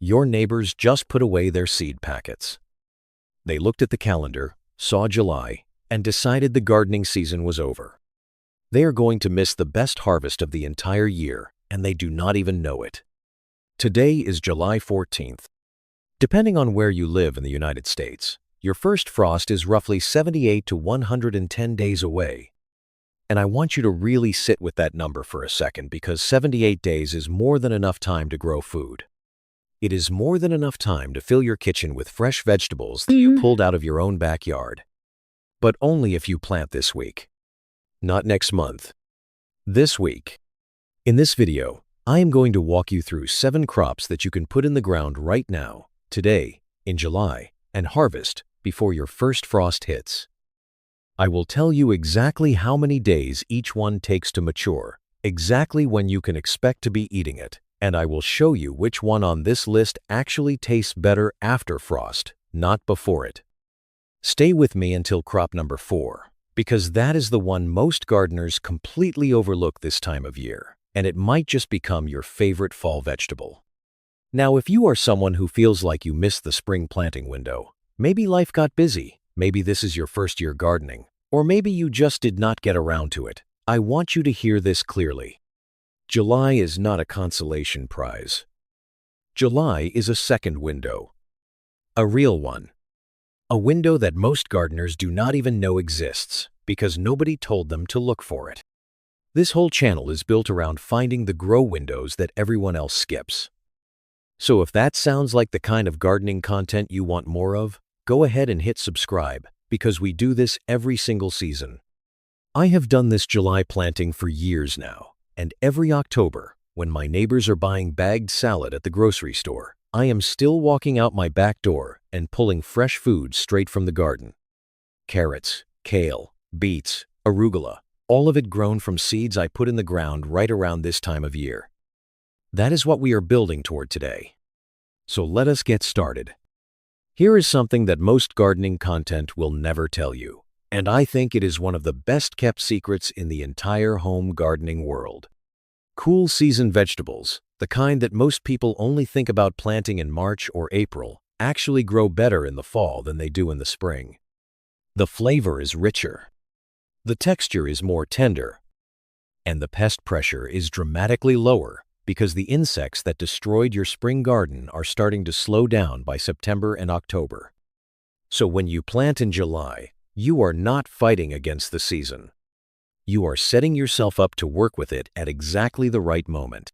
Your neighbors just put away their seed packets. They looked at the calendar, saw July, and decided the gardening season was over. They are going to miss the best harvest of the entire year, and they do not even know it. Today is July 14th. Depending on where you live in the United States, your first frost is roughly 78 to 110 days away. And I want you to really sit with that number for a second, because 78 days is more than enough time to grow food. It is more than enough time to fill your kitchen with fresh vegetables that you pulled out of your own backyard. But only if you plant this week. Not next month. This week. In this video, I am going to walk you through 7 crops that you can put in the ground right now, today, in July, and harvest before your first frost hits. I will tell you exactly how many days each one takes to mature, exactly when you can expect to be eating it, and I will show you which one on this list actually tastes better after frost, not before it. Stay with me until crop number 4, because that is the one most gardeners completely overlook this time of year, and it might just become your favorite fall vegetable. Now, if you are someone who feels like you missed the spring planting window, maybe life got busy, maybe this is your first year gardening, or maybe you just did not get around to it, I want you to hear this clearly. July is not a consolation prize. July is a second window. A real one. A window that most gardeners do not even know exists because nobody told them to look for it. This whole channel is built around finding the grow windows that everyone else skips. So if that sounds like the kind of gardening content you want more of, go ahead and hit subscribe, because we do this every single season. I have done this July planting for years now, and every October, when my neighbors are buying bagged salad at the grocery store, I am still walking out my back door and pulling fresh food straight from the garden. Carrots, kale, beets, arugula, all of it grown from seeds I put in the ground right around this time of year. That is what we are building toward today. So let us get started. Here is something that most gardening content will never tell you, and I think it is one of the best-kept secrets in the entire home gardening world. Cool season vegetables, the kind that most people only think about planting in March or April, actually grow better in the fall than they do in the spring. The flavor is richer. The texture is more tender. And the pest pressure is dramatically lower, because the insects that destroyed your spring garden are starting to slow down by September and October. So when you plant in July, you are not fighting against the season. You are setting yourself up to work with it at exactly the right moment.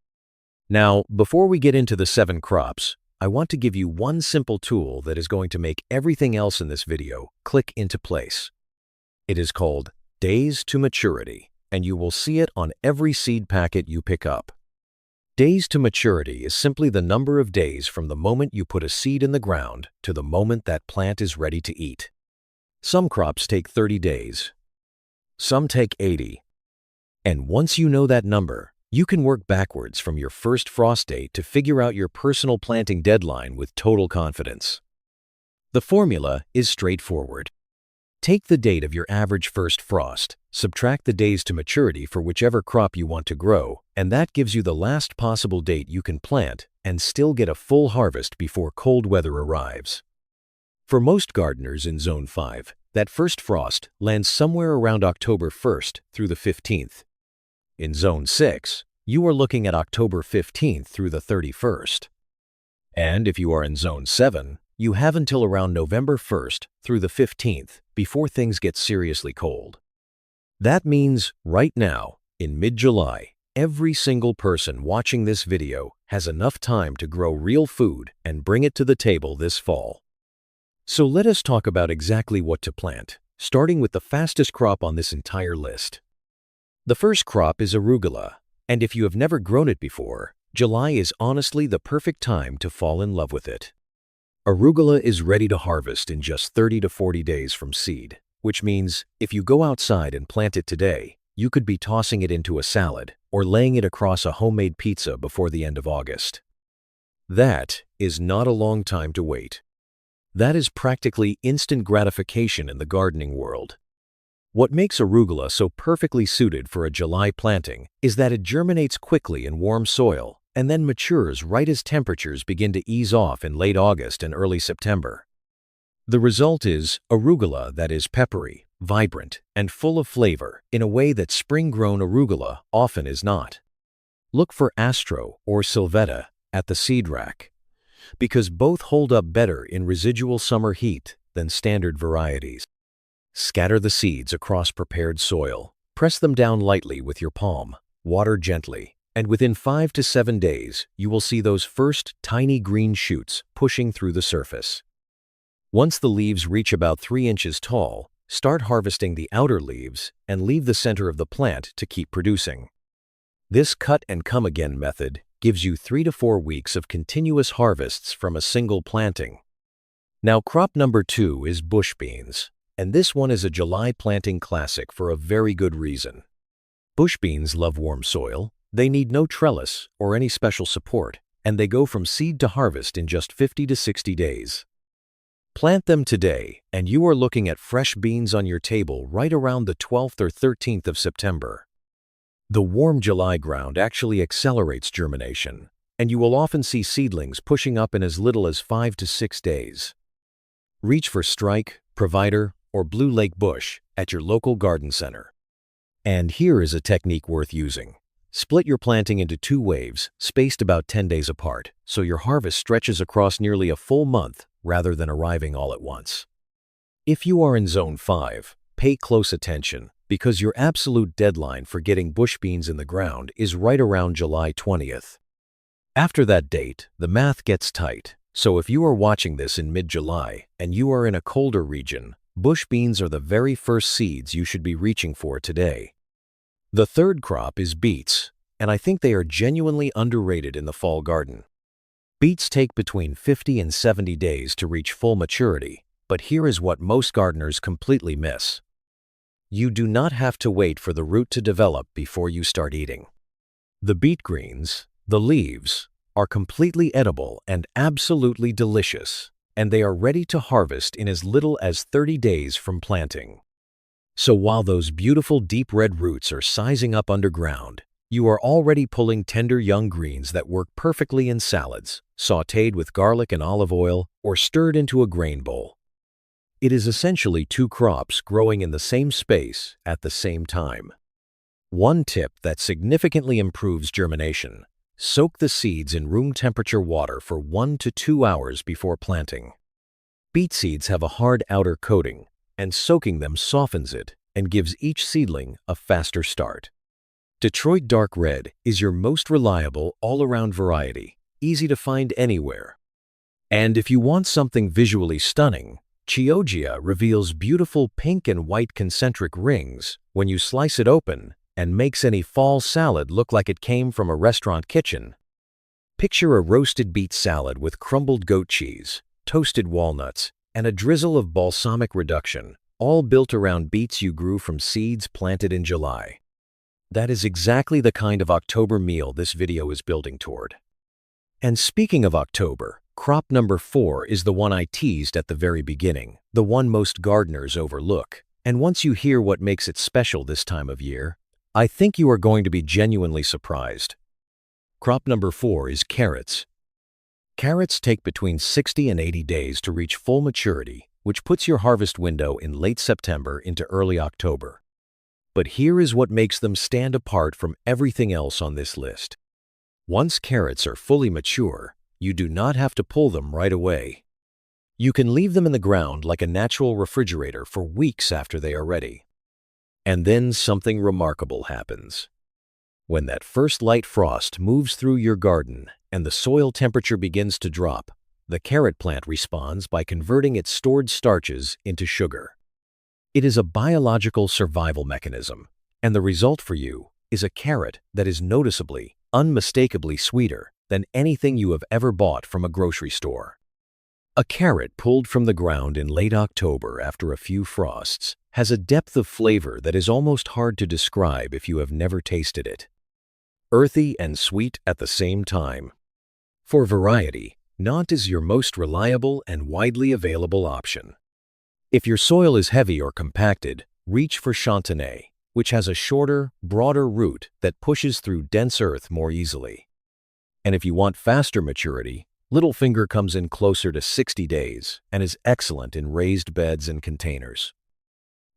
Now, before we get into the 7 crops, I want to give you one simple tool that is going to make everything else in this video click into place. It is called Days to Maturity, and you will see it on every seed packet you pick up. Days to maturity is simply the number of days from the moment you put a seed in the ground to the moment that plant is ready to eat. Some crops take 30 days. Some take 80. And once you know that number, you can work backwards from your first frost date to figure out your personal planting deadline with total confidence. The formula is straightforward. Take the date of your average first frost, subtract the days to maturity for whichever crop you want to grow, and that gives you the last possible date you can plant and still get a full harvest before cold weather arrives. For most gardeners in Zone 5, that first frost lands somewhere around October 1st through the 15th. In Zone 6, you are looking at October 15th through the 31st. And if you are in Zone 7, you have until around November 1st through the 15th before things get seriously cold. That means right now, in mid-July, every single person watching this video has enough time to grow real food and bring it to the table this fall. So let us talk about exactly what to plant, starting with the fastest crop on this entire list. The first crop is arugula, and if you have never grown it before, July is honestly the perfect time to fall in love with it. Arugula is ready to harvest in just 30 to 40 days from seed, which means if you go outside and plant it today, you could be tossing it into a salad or laying it across a homemade pizza before the end of August. That is not a long time to wait. That is practically instant gratification in the gardening world. What makes arugula so perfectly suited for a July planting is that it germinates quickly in warm soil and then matures right as temperatures begin to ease off in late August and early September. The result is arugula that is peppery, vibrant, and full of flavor in a way that spring-grown arugula often is not. Look for Astro or Sylvetta at the seed rack, because both hold up better in residual summer heat than standard varieties. Scatter the seeds across prepared soil, press them down lightly with your palm, water gently, and within 5 to 7 days you will see those first tiny green shoots pushing through the surface. Once the leaves reach about 3 inches tall, start harvesting the outer leaves and leave the center of the plant to keep producing. This cut and come again method gives you 3 to 4 weeks of continuous harvests from a single planting. Now crop number 2 is bush beans, and this one is a July planting classic for a very good reason. Bush beans love warm soil, they need no trellis or any special support, and they go from seed to harvest in just 50 to 60 days. Plant them today, and you are looking at fresh beans on your table right around the 12th or 13th of September. The warm July ground actually accelerates germination, and you will often see seedlings pushing up in as little as 5 to 6 days. Reach for Strike, Provider, or Blue Lake Bush at your local garden center. And here is a technique worth using. Split your planting into 2 waves, spaced about 10 days apart, so your harvest stretches across nearly a full month rather than arriving all at once. If you are in Zone 5, pay close attention because your absolute deadline for getting bush beans in the ground is right around July 20th. After that date, the math gets tight, so if you are watching this in mid-July and you are in a colder region, bush beans are the very first seeds you should be reaching for today. The third crop is beets, and I think they are genuinely underrated in the fall garden. Beets take between 50 and 70 days to reach full maturity, but here is what most gardeners completely miss. You do not have to wait for the root to develop before you start eating. The beet greens, the leaves, are completely edible and absolutely delicious, and they are ready to harvest in as little as 30 days from planting. So while those beautiful deep red roots are sizing up underground, you are already pulling tender young greens that work perfectly in salads, sautéed with garlic and olive oil, or stirred into a grain bowl. It is essentially 2 crops growing in the same space at the same time. One tip that significantly improves germination: soak the seeds in room temperature water for 1 to 2 hours before planting. Beet seeds have a hard outer coating, and soaking them softens it and gives each seedling a faster start. Detroit Dark Red is your most reliable all-around variety, easy to find anywhere. And if you want something visually stunning, Chioggia reveals beautiful pink and white concentric rings when you slice it open and makes any fall salad look like it came from a restaurant kitchen. Picture a roasted beet salad with crumbled goat cheese, toasted walnuts, and a drizzle of balsamic reduction, all built around beets you grew from seeds planted in July. That is exactly the kind of October meal this video is building toward. And speaking of October, crop number 4 is the one I teased at the very beginning, the one most gardeners overlook. And once you hear what makes it special this time of year, I think you are going to be genuinely surprised. Crop number 4 is carrots. Carrots take between 60 and 80 days to reach full maturity, which puts your harvest window in late September into early October. But here is what makes them stand apart from everything else on this list. Once carrots are fully mature, you do not have to pull them right away. You can leave them in the ground like a natural refrigerator for weeks after they are ready. And then something remarkable happens. When that first light frost moves through your garden and the soil temperature begins to drop, the carrot plant responds by converting its stored starches into sugar. It is a biological survival mechanism, and the result for you is a carrot that is noticeably, unmistakably sweeter than anything you have ever bought from a grocery store. A carrot pulled from the ground in late October after a few frosts has a depth of flavor that is almost hard to describe if you have never tasted it. Earthy and sweet at the same time. For variety, Nantes is your most reliable and widely available option. If your soil is heavy or compacted, reach for Chantenay, which has a shorter, broader root that pushes through dense earth more easily. And if you want faster maturity, Littlefinger comes in closer to 60 days and is excellent in raised beds and containers.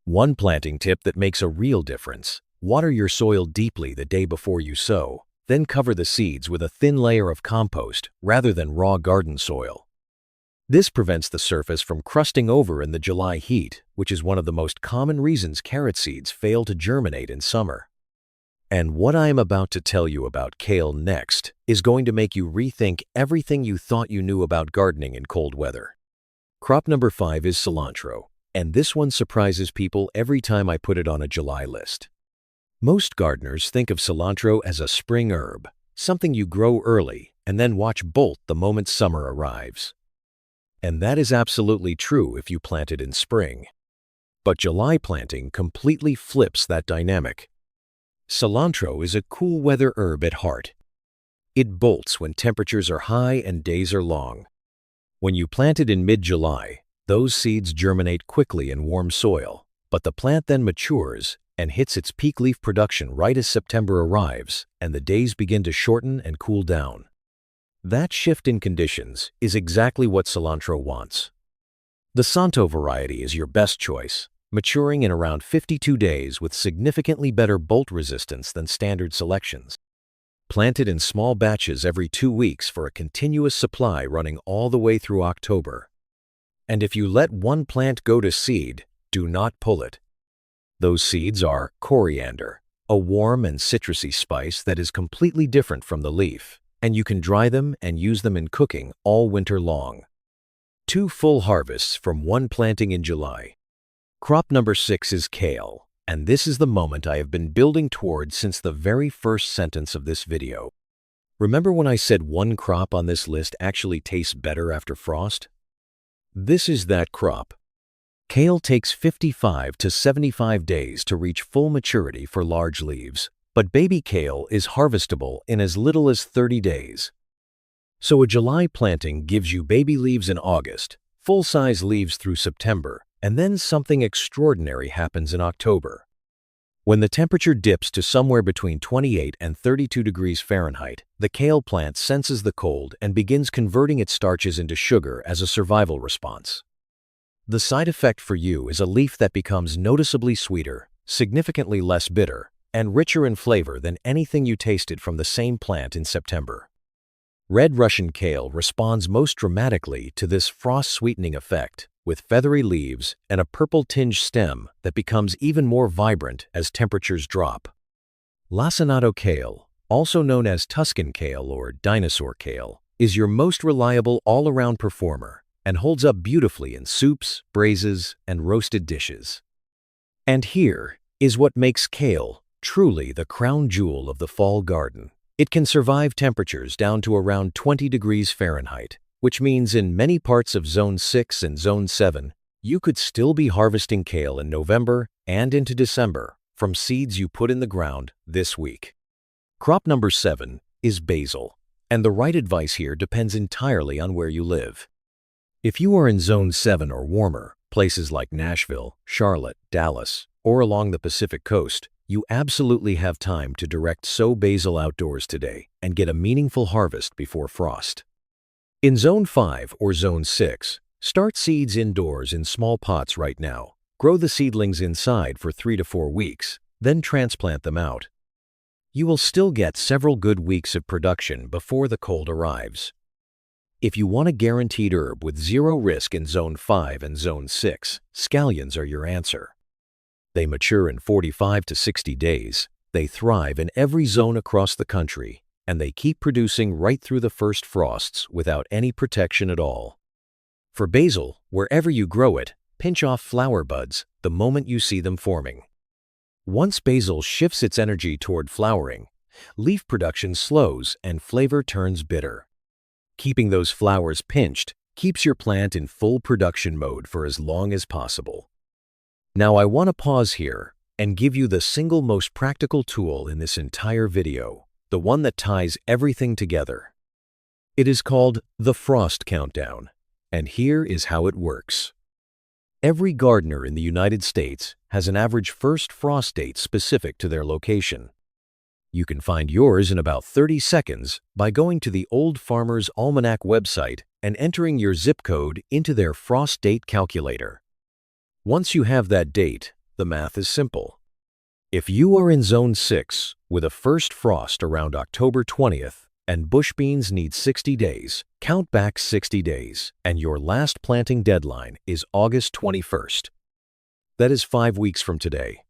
One planting tip that makes a real difference: water your soil deeply the day before you sow, then cover the seeds with a thin layer of compost rather than raw garden soil. This prevents the surface from crusting over in the July heat, which is one of the most common reasons carrot seeds fail to germinate in summer. And what I am about to tell you about kale next is going to make you rethink everything you thought you knew about gardening in cold weather. Crop number 5 is cilantro, and this one surprises people every time I put it on a July list. Most gardeners think of cilantro as a spring herb, something you grow early and then watch bolt the moment summer arrives. And that is absolutely true if you plant it in spring. But July planting completely flips that dynamic. Cilantro is a cool weather herb at heart. It bolts when temperatures are high and days are long. When you plant it in mid-July, those seeds germinate quickly in warm soil, but the plant then matures and hits its peak leaf production right as September arrives and the days begin to shorten and cool down. That shift in conditions is exactly what cilantro wants. The Santo variety is your best choice, maturing in around 52 days with significantly better bolt resistance than standard selections. Planted in small batches every 2 weeks for a continuous supply running all the way through October. And if you let one plant go to seed, do not pull it. Those seeds are coriander, a warm and citrusy spice that is completely different from the leaf, and you can dry them and use them in cooking all winter long. 2 full harvests from one planting in July. Crop number 6 is kale, and this is the moment I have been building toward since the very first sentence of this video. Remember when I said one crop on this list actually tastes better after frost? This is that crop. Kale takes 55 to 75 days to reach full maturity for large leaves, but baby kale is harvestable in as little as 30 days. So a July planting gives you baby leaves in August, full-size leaves through September, and then something extraordinary happens in October. When the temperature dips to somewhere between 28 and 32 degrees Fahrenheit, the kale plant senses the cold and begins converting its starches into sugar as a survival response. The side effect for you is a leaf that becomes noticeably sweeter, significantly less bitter, and richer in flavor than anything you tasted from the same plant in September. Red Russian kale responds most dramatically to this frost-sweetening effect, with feathery leaves and a purple-tinged stem that becomes even more vibrant as temperatures drop. Lacinato kale, also known as Tuscan kale or dinosaur kale, is your most reliable all-around performer and holds up beautifully in soups, braises, and roasted dishes. And here is what makes kale truly the crown jewel of the fall garden. It can survive temperatures down to around 20 degrees Fahrenheit, which means in many parts of Zone 6 and Zone 7, you could still be harvesting kale in November and into December from seeds you put in the ground this week. Crop number 7 is basil, and the right advice here depends entirely on where you live. If you are in Zone 7 or warmer, places like Nashville, Charlotte, Dallas, or along the Pacific Coast, you absolutely have time to direct sow basil outdoors today and get a meaningful harvest before frost. In Zone 5 or Zone 6, start seeds indoors in small pots right now. Grow the seedlings inside for 3 to 4 weeks, then transplant them out. You will still get several good weeks of production before the cold arrives. If you want a guaranteed herb with zero risk in Zone 5 and Zone 6, scallions are your answer. They mature in 45 to 60 days, they thrive in every zone across the country, and they keep producing right through the first frosts without any protection at all. For basil, wherever you grow it, pinch off flower buds the moment you see them forming. Once basil shifts its energy toward flowering, leaf production slows and flavor turns bitter. Keeping those flowers pinched keeps your plant in full production mode for as long as possible. Now I want to pause here and give you the single most practical tool in this entire video, the one that ties everything together. It is called the Frost Countdown, and here is how it works. Every gardener in the United States has an average first frost date specific to their location. You can find yours in about 30 seconds by going to the Old Farmer's Almanac website and entering your zip code into their frost date calculator. Once you have that date, the math is simple. If you are in Zone 6 with a first frost around October 20th and bush beans need 60 days, count back 60 days, and your last planting deadline is August 21st. That is 5 weeks from today.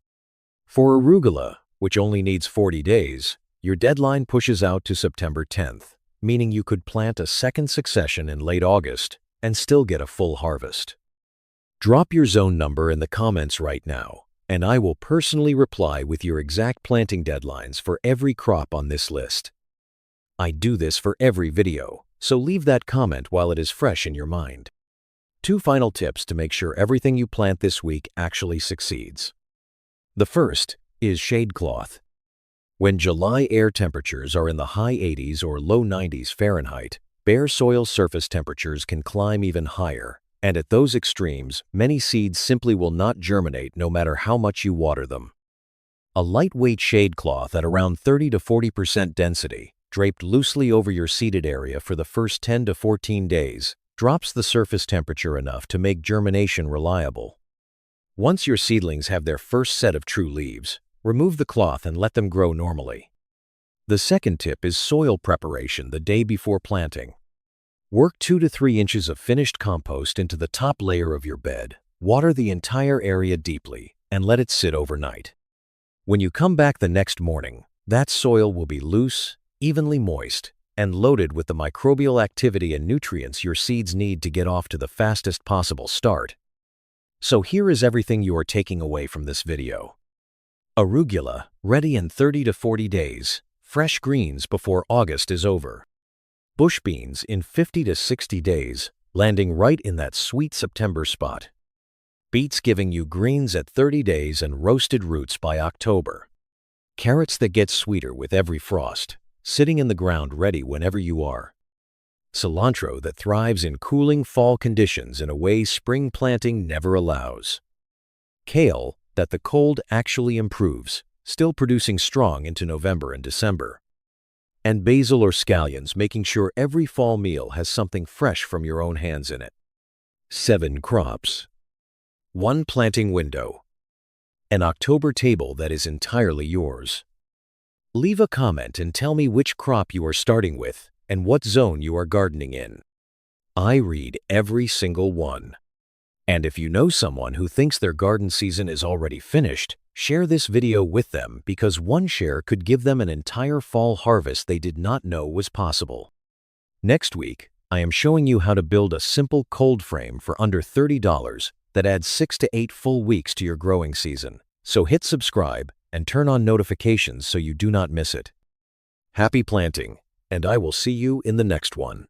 For arugula, which only needs 40 days, your deadline pushes out to September 10th, meaning you could plant a second succession in late August and still get a full harvest. Drop your zone number in the comments right now, and I will personally reply with your exact planting deadlines for every crop on this list. I do this for every video, so leave that comment while it is fresh in your mind. 2 final tips to make sure everything you plant this week actually succeeds. The first is shade cloth. When July air temperatures are in the high 80s or low 90s Fahrenheit, bare soil surface temperatures can climb even higher, and at those extremes, many seeds simply will not germinate no matter how much you water them. A lightweight shade cloth at around 30 to 40% density, draped loosely over your seeded area for the first 10 to 14 days, drops the surface temperature enough to make germination reliable. Once your seedlings have their first set of true leaves, remove the cloth and let them grow normally. The second tip is soil preparation the day before planting. Work 2 to 3 inches of finished compost into the top layer of your bed, water the entire area deeply, and let it sit overnight. When you come back the next morning, that soil will be loose, evenly moist, and loaded with the microbial activity and nutrients your seeds need to get off to the fastest possible start. So here is everything you are taking away from this video. Arugula, ready in 30 to 40 days, fresh greens before August is over. Bush beans in 50 to 60 days, landing right in that sweet September spot. Beets giving you greens at 30 days and roasted roots by October. Carrots that get sweeter with every frost, sitting in the ground ready whenever you are. Cilantro that thrives in cooling fall conditions in a way spring planting never allows. Kale that the cold actually improves, still producing strong into November and December. And basil or scallions, making sure every fall meal has something fresh from your own hands in it. 7 crops. 1 planting window. An October table that is entirely yours. Leave a comment and tell me which crop you are starting with and what zone you are gardening in. I read every single one. And if you know someone who thinks their garden season is already finished, share this video with them because one share could give them an entire fall harvest they did not know was possible. Next week, I am showing you how to build a simple cold frame for under $30 that adds 6 to 8 full weeks to your growing season. So hit subscribe and turn on notifications so you do not miss it. Happy planting, and I will see you in the next one.